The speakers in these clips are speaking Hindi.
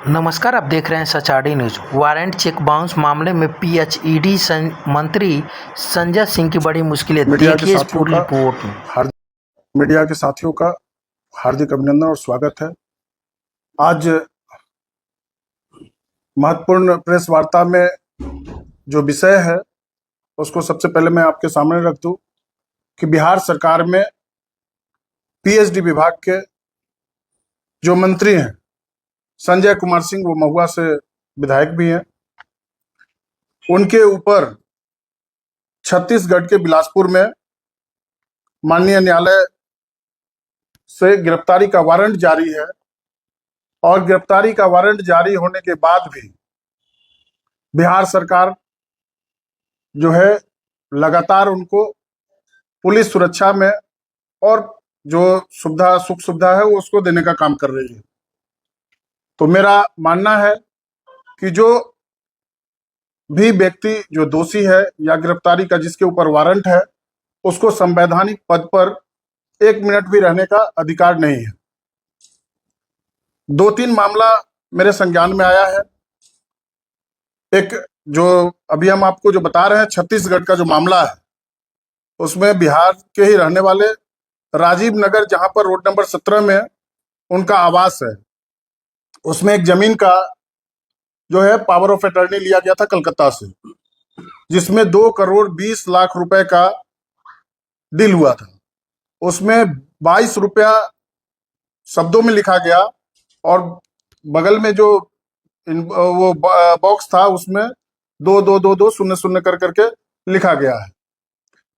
नमस्कार, आप देख रहे हैं सचाड़ी न्यूज। वारंट चेक बाउंस मामले में पीएचईडी मंत्री संजय सिंह की बड़ी मुश्किलें, देखिए इस पूरी रिपोर्ट में। मीडिया के साथियों का हार्दिक अभिनंदन और स्वागत है। आज महत्वपूर्ण प्रेस वार्ता में जो विषय है उसको सबसे पहले मैं आपके सामने रख दूं कि बिहार सरकार में पीएचडी विभाग के जो मंत्री हैं संजय कुमार सिंह, वो महुआ से विधायक भी हैं, उनके ऊपर छत्तीसगढ़ के बिलासपुर में माननीय न्यायालय से गिरफ्तारी का वारंट जारी है। और गिरफ्तारी का वारंट जारी होने के बाद भी बिहार सरकार जो है लगातार उनको पुलिस सुरक्षा में और जो सुख सुविधा है वो उसको देने का काम कर रही है। तो मेरा मानना है कि जो भी व्यक्ति जो दोषी है या गिरफ्तारी का जिसके ऊपर वारंट है, उसको संवैधानिक पद पर 1 मिनट भी रहने का अधिकार नहीं है। 2-3 मामला मेरे संज्ञान में आया है। एक जो अभी हम आपको जो बता रहे हैं छत्तीसगढ़ का जो मामला है, उसमें बिहार के ही रहने वाले राजीव नगर, जहां पर रोड नंबर 17 में उनका आवास है, उसमें एक जमीन का जो है पावर ऑफ अटर्नी लिया गया था कलकत्ता से, जिसमें 2 करोड़ 20 लाख रुपए का डील हुआ था। उसमें 22 रुपया शब्दों में लिखा गया और बगल में जो वो बॉक्स था उसमें 2222 शून्य शून्य कर करके लिखा गया है।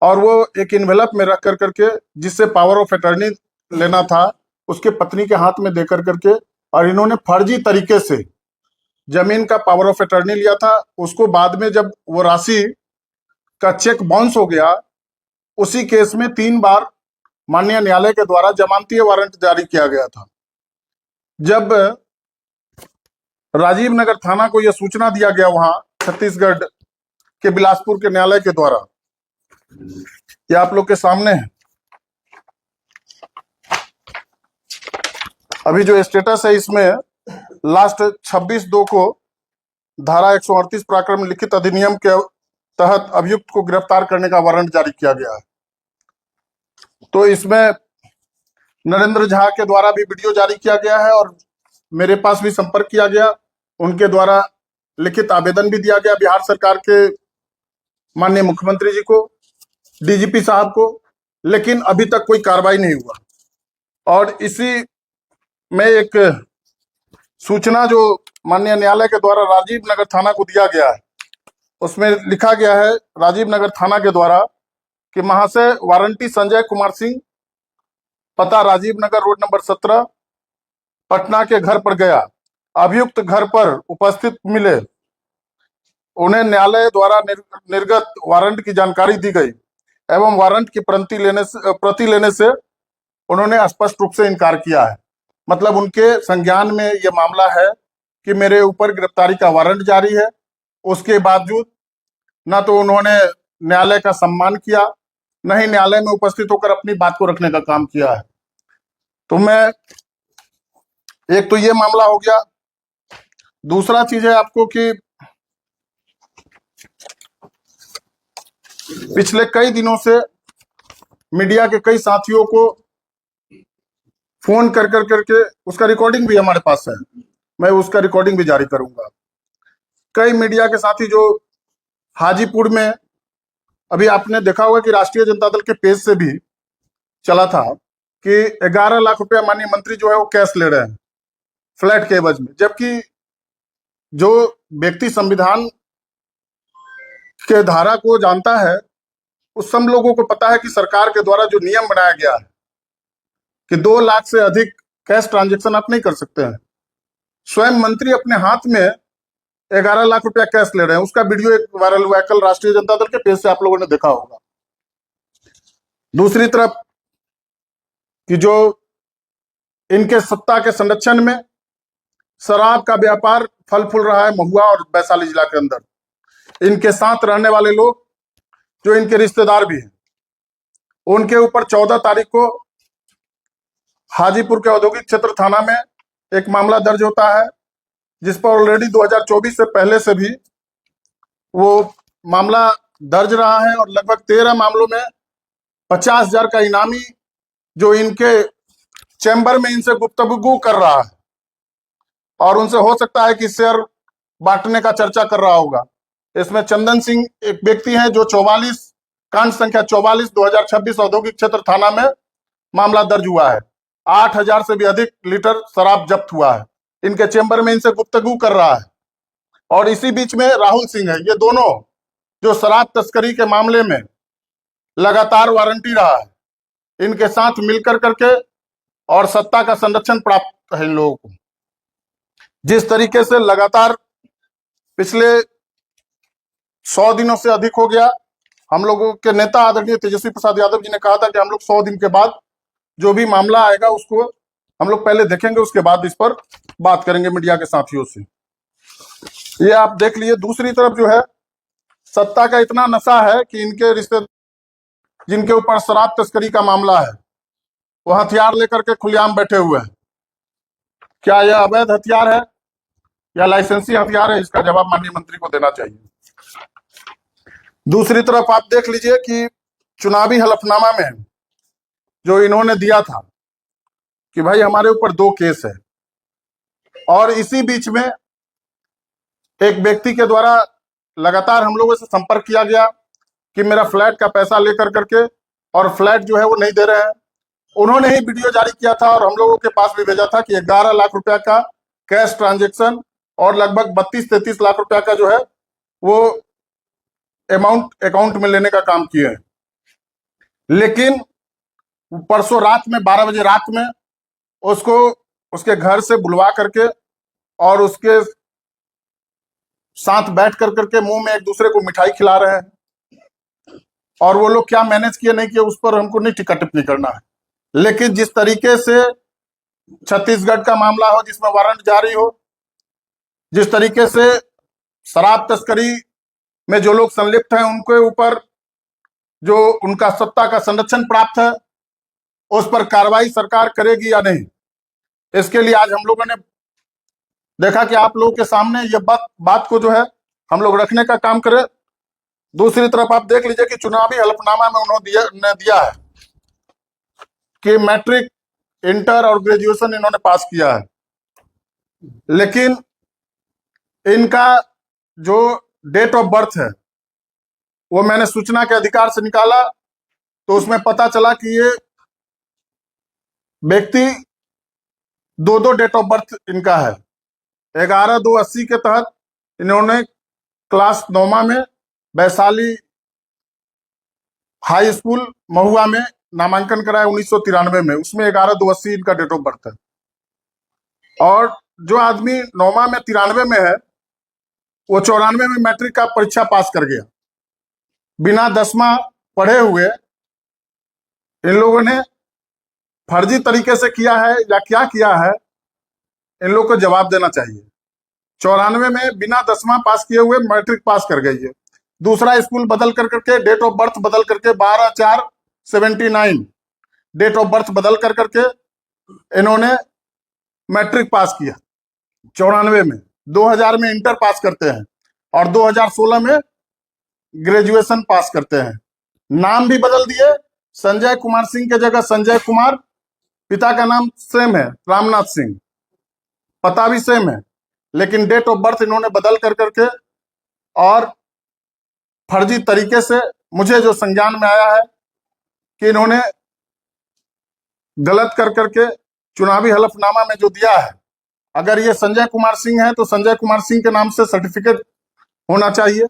और वो एक इन्वेलप में रख कर करके, जिससे पावर ऑफ अटर्नी लेना था, उसके पत्नी के हाथ में दे कर करके, और इन्होंने फर्जी तरीके से जमीन का पावर ऑफ अटर्नी लिया था। उसको बाद में जब वो राशि का चेक बाउंस हो गया, उसी केस में 3 बार माननीय न्यायालय के द्वारा जमानती वारंट जारी किया गया था। जब राजीव नगर थाना को यह सूचना दिया गया वहां छत्तीसगढ़ के बिलासपुर के न्यायालय के द्वारा, ये आप लोग के सामने है अभी जो स्टेटस है, इसमें लास्ट 26/2 को धारा 138 प्राक्रम लिखित अधिनियम के तहत अभियुक्त को गिरफ्तार करने का वारंट जारी किया गया है। तो इसमें नरेंद्र झा के द्वारा भी वीडियो जारी किया गया है और मेरे पास भी संपर्क किया गया, उनके द्वारा लिखित आवेदन भी दिया गया बिहार सरकार के माननीय मुख्यमंत्री जी को, डीजीपी साहब को, लेकिन अभी तक कोई कार्रवाई नहीं हुआ। और इसी में एक सूचना जो माननीय न्यायालय के द्वारा राजीव नगर थाना को दिया गया है, उसमें लिखा गया है राजीव नगर थाना के द्वारा कि महाशय वारंटी संजय कुमार सिंह, पता राजीव नगर, रोड नंबर 17, पटना के घर पर गया। अभियुक्त घर पर उपस्थित मिले, उन्हें न्यायालय द्वारा निर्गत वारंट की जानकारी दी गई एवं वारंट की प्रति लेने से उन्होंने स्पष्ट रूप से इनकार किया है। मतलब उनके संज्ञान में यह मामला है कि मेरे ऊपर गिरफ्तारी का वारंट जारी है, उसके बावजूद ना तो उन्होंने न्यायालय का सम्मान किया, न ही न्यायालय में उपस्थित होकर अपनी बात को रखने का काम किया है। तो मैं एक तो ये मामला हो गया। दूसरा चीज है आपको कि पिछले कई दिनों से मीडिया के कई साथियों को फोन कर कर करके, उसका रिकॉर्डिंग भी हमारे पास है, मैं उसका रिकॉर्डिंग भी जारी करूंगा। कई मीडिया के साथी जो हाजीपुर में, अभी आपने देखा होगा कि राष्ट्रीय जनता दल के पेज से भी चला था कि 11 लाख रुपया माननीय मंत्री जो है वो कैश ले रहे हैं फ्लैट के एवज में, जबकि जो व्यक्ति संविधान के धारा को जानता है, उस सब लोगों को पता है कि सरकार के द्वारा जो नियम बनाया गया है कि 2 लाख से अधिक कैश ट्रांजैक्शन आप नहीं कर सकते हैं। स्वयं मंत्री अपने हाथ में 11 लाख रुपया कैश ले रहे हैं। उसका वीडियो एक वायरल हुआ है, कल राष्ट्रीय जनता दल के पेज से आप लोगों ने देखा होगा। दूसरी तरफ कि जो इनके सत्ता के संरक्षण में शराब का व्यापार फल फूल रहा है महुआ और वैशाली जिला के अंदर, इनके साथ रहने वाले लोग जो इनके रिश्तेदार भी हैं, उनके ऊपर 14 तारीख को हाजीपुर के औद्योगिक क्षेत्र थाना में एक मामला दर्ज होता है जिस पर ऑलरेडी 2024 से पहले से भी वो मामला दर्ज रहा है और लगभग 13 मामलों में 50,000 का इनामी जो इनके चैम्बर में इनसे गुफ्तगू कर रहा है और उनसे हो सकता है कि शेयर बांटने का चर्चा कर रहा होगा। इसमें चंदन सिंह एक व्यक्ति हैं जो 44 कांड संख्या 44 2026 औद्योगिक क्षेत्र थाना में मामला दर्ज हुआ है। 8,000 से भी अधिक लीटर शराब जब्त हुआ है। इनके चैम्बर में इनसे गुफ्तगू कर रहा है। और इसी बीच में राहुल सिंह है। ये दोनों जो शराब तस्करी के मामले में लगातार वारंटी रहा है, इनके साथ मिलकर करके और सत्ता का संरक्षण प्राप्त है इन लोगों को। जिस तरीके से लगातार पिछले 100 दिनों से अधिक हो गया, हम लोगों के नेता आदरणीय तेजस्वी प्रसाद यादव जी ने कहा था कि हम लोग 100 दिन के बाद जो भी मामला आएगा उसको हम लोग पहले देखेंगे, उसके बाद इस पर बात करेंगे मीडिया के साथियों से। ये आप देख लिए। दूसरी तरफ जो है सत्ता का इतना नशा है कि इनके रिश्ते जिनके ऊपर शराब तस्करी का मामला है वो हथियार लेकर के खुलेआम बैठे हुए हैं। क्या यह अवैध हथियार है या लाइसेंसी हथियार है, इसका जवाब माननीय मंत्री को देना चाहिए। दूसरी तरफ आप देख लीजिए कि चुनावी हलफनामा में जो इन्होंने दिया था कि भाई हमारे ऊपर 2 केस है, और इसी बीच में एक व्यक्ति के द्वारा लगातार हम लोगों से संपर्क किया गया कि मेरा फ्लैट का पैसा लेकर करके और फ्लैट जो है वो नहीं दे रहे हैं। उन्होंने ही वीडियो जारी किया था और हम लोगों के पास भी भेजा था कि 11 लाख रुपया का कैश ट्रांजैक्शन और लगभग 32-33 लाख रुपया का जो है वो अमाउंट अकाउंट में लेने का काम किए हैं। लेकिन परसों रात में 12 बजे रात में उसको उसके घर से बुलवा करके और उसके साथ बैठ कर करके मुंह में एक दूसरे को मिठाई खिला रहे हैं। और वो लोग क्या मैनेज किए नहीं किए उस पर हमको नहीं टिक्का टिप्पणी करना है, लेकिन जिस तरीके से छत्तीसगढ़ का मामला हो जिसमें वारंट जारी हो, जिस तरीके से शराब तस्करी में जो लोग संलिप्त हैं उनके ऊपर जो उनका सत्ता का संरक्षण प्राप्त है, उस पर कार्रवाई सरकार करेगी या नहीं, इसके लिए आज हम लोगों ने देखा कि आप लोगों के सामने ये बात को जो है हम लोग रखने का काम करें। दूसरी तरफ आप देख लीजिए कि चुनावी हलफनामा में उन्होंने दिया है कि मैट्रिक, इंटर और ग्रेजुएशन इन्होंने पास किया है, लेकिन इनका जो डेट ऑफ बर्थ है वो मैंने सूचना के अधिकार से निकाला तो उसमें पता चला कि ये व्यक्ति 2 डेट ऑफ बर्थ इनका है। 11/2/80 के तहत इन्होंने क्लास 9 में वैशाली हाई स्कूल महुआ में नामांकन कराया 1993 में, उसमें 11/2/80 इनका डेट ऑफ बर्थ है। और जो आदमी 9 में 93 में है वो 94 में मैट्रिक का परीक्षा पास कर गया, बिना 10वां पढ़े हुए। इन लोगों ने फर्जी तरीके से किया है या क्या किया है, इन लोगों को जवाब देना चाहिए। 94 में बिना 10वां पास किए हुए मैट्रिक पास कर गई है। दूसरा स्कूल बदल कर करके डेट ऑफ बर्थ बदल करके 12/4/79 डेट ऑफ बर्थ बदल कर करके इन्होंने मैट्रिक पास किया 94 में। 2000 में इंटर पास करते हैं और 2016 में ग्रेजुएशन पास करते हैं। नाम भी बदल दिए, संजय कुमार सिंह के जगह संजय कुमार, पिता का नाम सेम है रामनाथ सिंह, पता भी सेम है, लेकिन डेट ऑफ बर्थ इन्होंने बदल कर करके और फर्जी तरीके से, मुझे जो संज्ञान में आया है कि इन्होंने गलत कर करके चुनावी हलफनामा में जो दिया है, अगर ये संजय कुमार सिंह है तो संजय कुमार सिंह के नाम से सर्टिफिकेट होना चाहिए,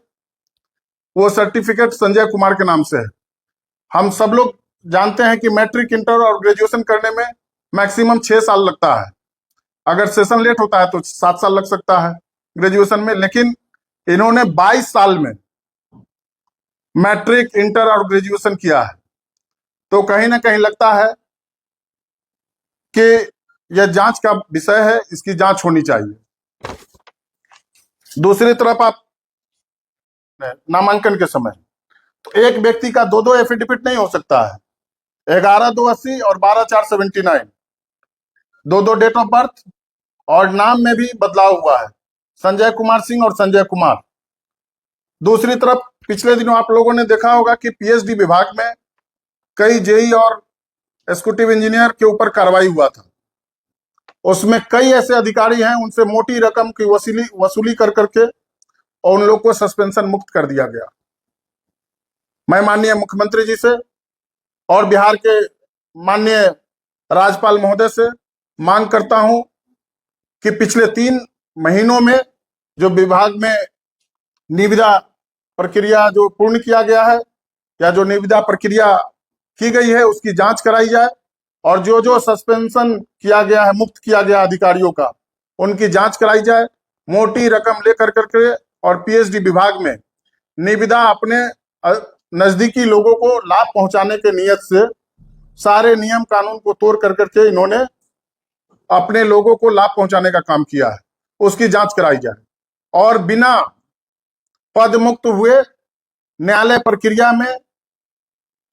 वो सर्टिफिकेट संजय कुमार के नाम से है। हम सब लोग जानते हैं कि मैट्रिक, इंटर और ग्रेजुएशन करने में मैक्सिमम 6 साल लगता है, अगर सेशन लेट होता है तो 7 साल लग सकता है ग्रेजुएशन में, लेकिन इन्होंने 22 साल में मैट्रिक, इंटर और ग्रेजुएशन किया है। तो कहीं ना कहीं लगता है कि यह जांच का विषय है, इसकी जांच होनी चाहिए। दूसरी तरफ आप नामांकन के समय तो एक व्यक्ति का 2 एफिडेविट नहीं हो सकता है। 11/2/80 और 12/4/79 2 डेट ऑफ बर्थ और नाम में भी बदलाव हुआ है। संजय कुमार सिंह और संजय कुमार। दूसरी तरफ पिछले दिनों आप लोगों ने देखा होगा कि पीएचडी विभाग में कई जेई और एग्जीक्यूटिव इंजीनियर के ऊपर कार्रवाई हुआ था। उसमें कई ऐसे अधिकारी हैं, उनसे मोटी रकम की वसूली कर करके और उन लोगों को सस्पेंशन मुक्त कर दिया गया। मैं माननीय मुख्यमंत्री जी से और बिहार के माननीय राज्यपाल महोदय से मांग करता हूं कि पिछले 3 महीनों में जो विभाग में निविदा प्रक्रिया जो पूर्ण किया गया है या जो निविदा प्रक्रिया की गई है उसकी जांच कराई जाए और जो जो सस्पेंशन किया गया है, मुक्त किया गया अधिकारियों का, उनकी जांच कराई जाए। मोटी रकम लेकर करके और पीएचडी विभाग में निविदा अपने नजदीकी लोगों को लाभ पहुंचाने के नियत से सारे नियम कानून को तोड़ कर करके इन्होंने अपने लोगों को लाभ पहुंचाने का काम किया है, उसकी जांच कराई जाए। और बिना पद मुक्त हुए न्यायालय प्रक्रिया में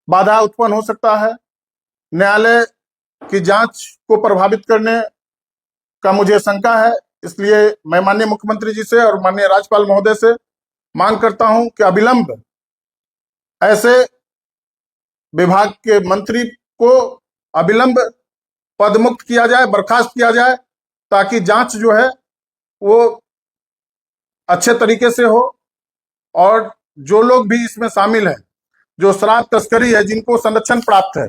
बाधा उत्पन्न हो सकता है। न्यायालय की जांच को प्रभावित करने का मुझे शंका है। इसलिए मैं माननीय मुख्यमंत्री जी से और माननीय राज्यपाल महोदय से मांग करता हूं कि अविलंब ऐसे विभाग के मंत्री को अविलंब पद मुक्त किया जाए, बर्खास्त किया जाए, ताकि जांच जो है वो अच्छे तरीके से हो और जो लोग भी इसमें शामिल हैं, जो शराब तस्करी है, जिनको संरक्षण प्राप्त है,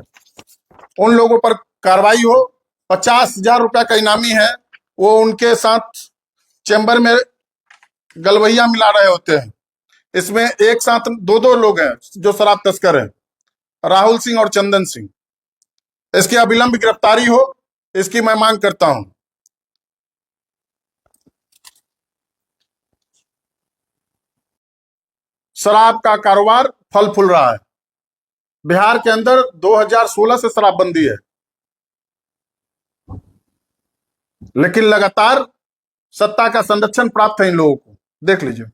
उन लोगों पर कार्रवाई हो। 50,000 रुपया का इनामी है, वो उनके साथ चैम्बर में गलवैया मिला रहे होते हैं। इसमें एक साथ 2-2 लोग हैं जो शराब तस्कर हैं, राहुल सिंह और चंदन सिंह। इसकी अविलंब गिरफ्तारी हो, इसकी मैं मांग करता हूं। शराब का कारोबार फल फूल रहा है। बिहार के अंदर 2016 से शराबबंदी है, लेकिन लगातार सत्ता का संरक्षण प्राप्त है इन लोगों को। देख लीजिए,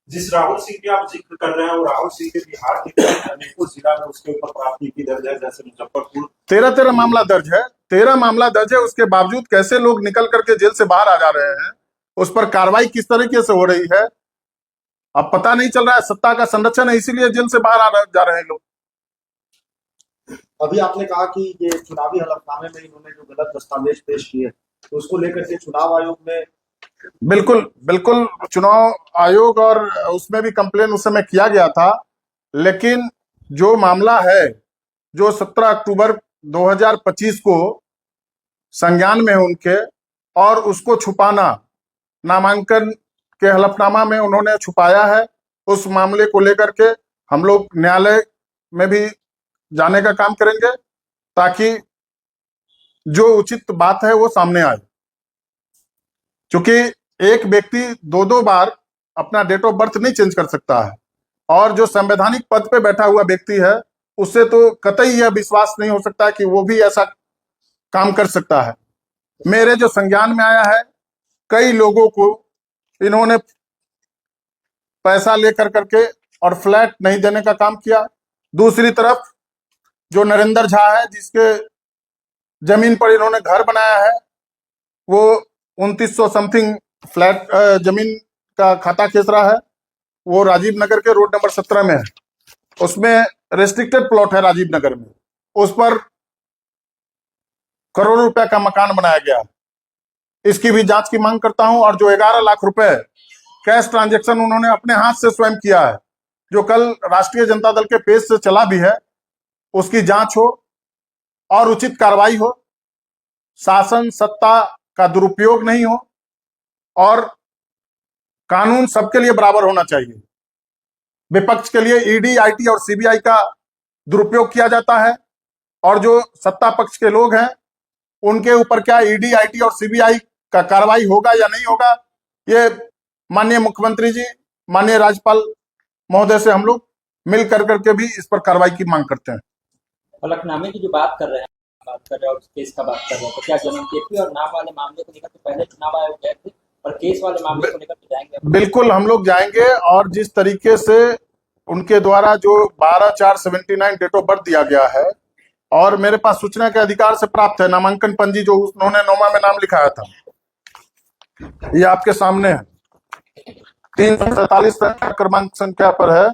जिस राहुल सिंह की आप जिक्र कर रहे हैं वो राहुल सिंह के बिहार के अनेकों जिला में उसके ऊपर प्राथमिकी दर्ज है, जैसे मुजफ्फरपुर 13 मामला दर्ज है। 13 मामला दर्ज है, उसके बावजूद कैसे लोग निकल करके जेल से बाहर आ जा रहे हैं, उस पर कार्रवाई किस तरीके से हो रही है, अब पता नहीं चल रहा है। सत्ता का संरक्षण है, इसीलिए जेल से बाहर जा रहे हैं लोग। अभी आपने कहा कि ये चुनावी हलफनामे में इन्होंने जो गलत दस्तावेज पेश किए तो उसको लेकर के चुनाव आयोग में बिल्कुल चुनाव आयोग और उसमें भी कंप्लेन उस समय किया गया था। लेकिन जो मामला है, जो 17 अक्टूबर 2025 को संज्ञान में है उनके, और उसको छुपाना, नामांकन के हलफनामा में उन्होंने छुपाया है, उस मामले को लेकर के हम लोग न्यायालय में भी जाने का काम करेंगे ताकि जो उचित बात है वो सामने आए। क्योंकि एक व्यक्ति 2-2 बार अपना डेट ऑफ बर्थ नहीं चेंज कर सकता है, और जो संवैधानिक पद पे बैठा हुआ व्यक्ति है उससे तो कतई यह विश्वास नहीं हो सकता कि वो भी ऐसा काम कर सकता है। मेरे जो संज्ञान में आया है, कई लोगों को इन्होंने पैसा लेकर करके और फ्लैट नहीं देने का काम किया। दूसरी तरफ जो नरेंद्र झा है, जिसके जमीन पर इन्होंने घर बनाया है, वो 2900 समथिंग फ्लैट जमीन का खाता खींच रहा है। वो राजीव नगर के रोड नंबर 17 में है, उसमें रेस्ट्रिक्टेड प्लॉट है राजीव नगर में, उस पर करोड़ों रुपए का मकान बनाया गया। इसकी भी जांच की मांग करता हूं। और जो 11 लाख रुपए कैश ट्रांजैक्शन उन्होंने अपने हाथ से स्वयं किया है, जो कल राष्ट्रीय जनता दल के पेज से चला भी है, उसकी जांच हो और उचित कार्रवाई हो। शासन सत्ता का दुरुपयोग नहीं हो और कानून सबके लिए बराबर होना चाहिए। विपक्ष के लिए ईडी, आईटी और सीबीआई का दुरुपयोग किया जाता है, और जो सत्ता पक्ष के लोग हैं उनके ऊपर क्या ईडी, आईटी और सीबीआई का कार्रवाई होगा या नहीं होगा, ये माननीय मुख्यमंत्री जी, माननीय राज्यपाल महोदय से हम लोग मिल कर करके भी इस पर कार्रवाई की मांग करते हैं। हलफनामे की जो बात कर रहे हैं और केस का बात कर रहे हैं, तो क्या जन्मतिथि और नाम वाले मामले को लेकर तो पहले चुनाव आयोग गए थे, और केस वाले मामले को लेकर तो जाएंगे? बिल्कुल हम लोग जाएंगे, और जिस तरीके से उनके द्वारा जो 12/4/79 डेट ऑफ बर्थ दिया गया है, और मेरे पास सूचना के अधिकार से प्राप्त है नामांकन पंजी जो उन्होंने नोमा में नाम लिखाया था, ये आपके सामने है। 347 क्रमांक संख्या पर है।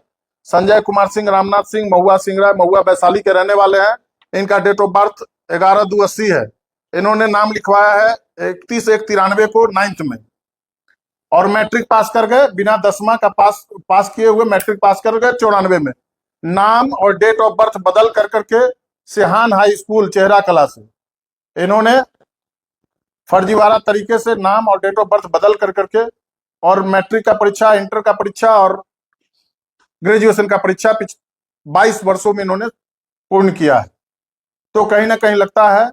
संजय कुमार सिंह, रामनाथ सिंह, महुआ सिंगरा, महुआ वैशाली के रहने वाले हैं। इनका डेट ऑफ बर्थ 11/2/80 है। इन्होंने नाम लिखवाया है 31/1/93 को 9th में, और मैट्रिक पास कर गए बिना 10वां का पास किए हुए, मैट्रिक पास कर गए 94 में। नाम और डेट ऑफ बर्थ बदल कर करके सिहान हाई स्कूल चेहरा कला से इन्होंने फर्जीवाड़ा तरीके से नाम और डेट ऑफ बर्थ बदल कर करके और मैट्रिक का परीक्षा, इंटर का परीक्षा और ग्रेजुएशन का परीक्षा 22 वर्षों में इन्होंने पूर्ण किया है। तो कहीं ना कहीं लगता है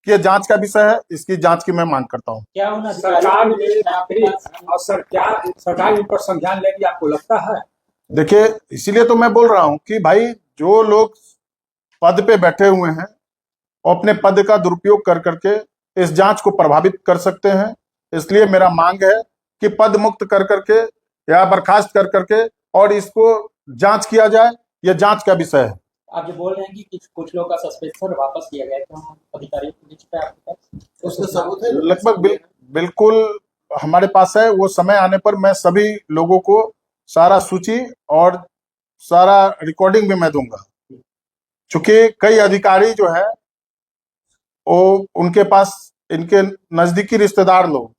कि ये जांच का विषय है। इसकी जांच की मैं मांग करता हूं। क्या उन सरकार अधिकारियों और सरकार इन पर संज्ञान लेगी, आपको लगता है? देखिए, इसीलिए तो मैं बोल रहा हूं कि भाई जो लोग पद पे बैठे हुए हैं वो अपने पद का दुरुपयोग कर करके इस जांच को प्रभावित कर सकते हैं। इसलिए मेरा मांग है कि पद मुक्त कर करके या बर्खास्त कर करके और इसको जांच किया जाए। यह जांच का विषय है। आप जो बोल रहे हैं कि कुछ लोग का सस्पेंशन वापस लिया गया, तो अधिकारियों की लिस्ट पे आपके पास उसका सबूत है? लगभग बिल्कुल हमारे पास है। वो समय आने पर मैं सभी लोगों को सारा सूची और सारा रिकॉर्डिंग भी मैं दूंगा। चूंकि कई अधिकारी जो है वो उनके पास इनके नजदीकी रिश्तेदार लोग,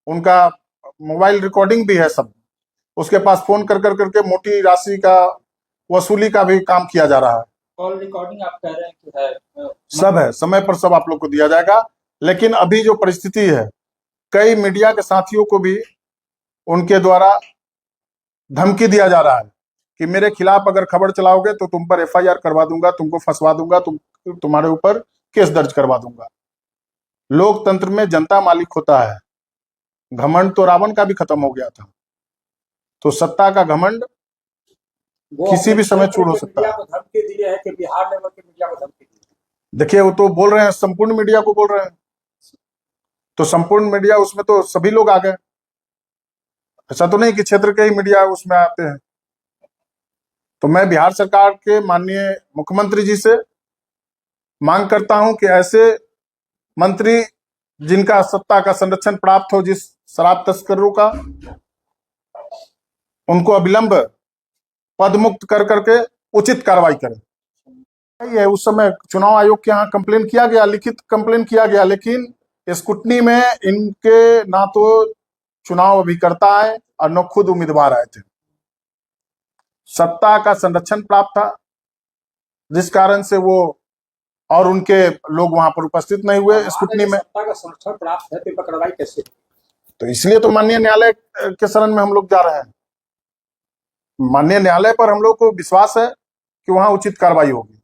उनका मोबाइल रिकॉर्डिंग भी है सब। उसके पास फोन कर कर करके मोटी राशि का वसूली का भी काम किया जा रहा है। कॉल रिकॉर्डिंग आप कह रहे हैं कि है? सब है, समय पर सब आप लोग को दिया जाएगा। लेकिन अभी जो परिस्थिति है, कई मीडिया के साथियों को भी उनके द्वारा धमकी दिया जा रहा है कि मेरे खिलाफ अगर खबर चलाओगे तो तुम पर FIR करवा दूंगा, तुमको फंसवा दूंगा, तुम्हारे ऊपर केस दर्ज करवा दूंगा। लोकतंत्र में जनता मालिक होता है। घमंड तो रावण का भी खत्म हो गया था। तो सत्ता का घमंड किसी भी समय चूर हो सकता है। मीडिया को धमकी दी है कि बिहार लेवल के मीडिया को धमकी दी है। देखिए, वो तो बोल रहे हैं संपूर्ण मीडिया को बोल रहे हैं, तो संपूर्ण मीडिया उसमें तो सभी लोग आ गए। ऐसा तो नहीं कि क्षेत्र के ही मीडिया उसमें आते हैं। तो मैं बिहार सरकार के माननीय मुख्यमंत्री जी से मांग करता हूं कि ऐसे मंत्री जिनका सत्ता का संरक्षण प्राप्त हो, जिस शराब तस्करों का, उनको अविलंब पद मुक्त कर करके उचित कार्रवाई करें। ये उस समय चुनाव आयोग के यहाँ कंप्लेन किया गया, लिखित कंप्लेन किया गया, लेकिन स्क्रूटनी में इनके ना तो चुनाव अभिकर्ता आए और न खुद उम्मीदवार आए थे। सत्ता का संरक्षण प्राप्त था, जिस कारण से वो और उनके लोग वहां पर उपस्थित नहीं हुए स्क्रूटनी में। सत्ता का संरक्षण प्राप्त है तो कार्रवाई कैसे? तो इसलिए तो माननीय न्यायालय के शरण में हम लोग जा रहे हैं। माननीय न्यायालय पर हम लोग को विश्वास है कि वहां उचित कार्रवाई होगी।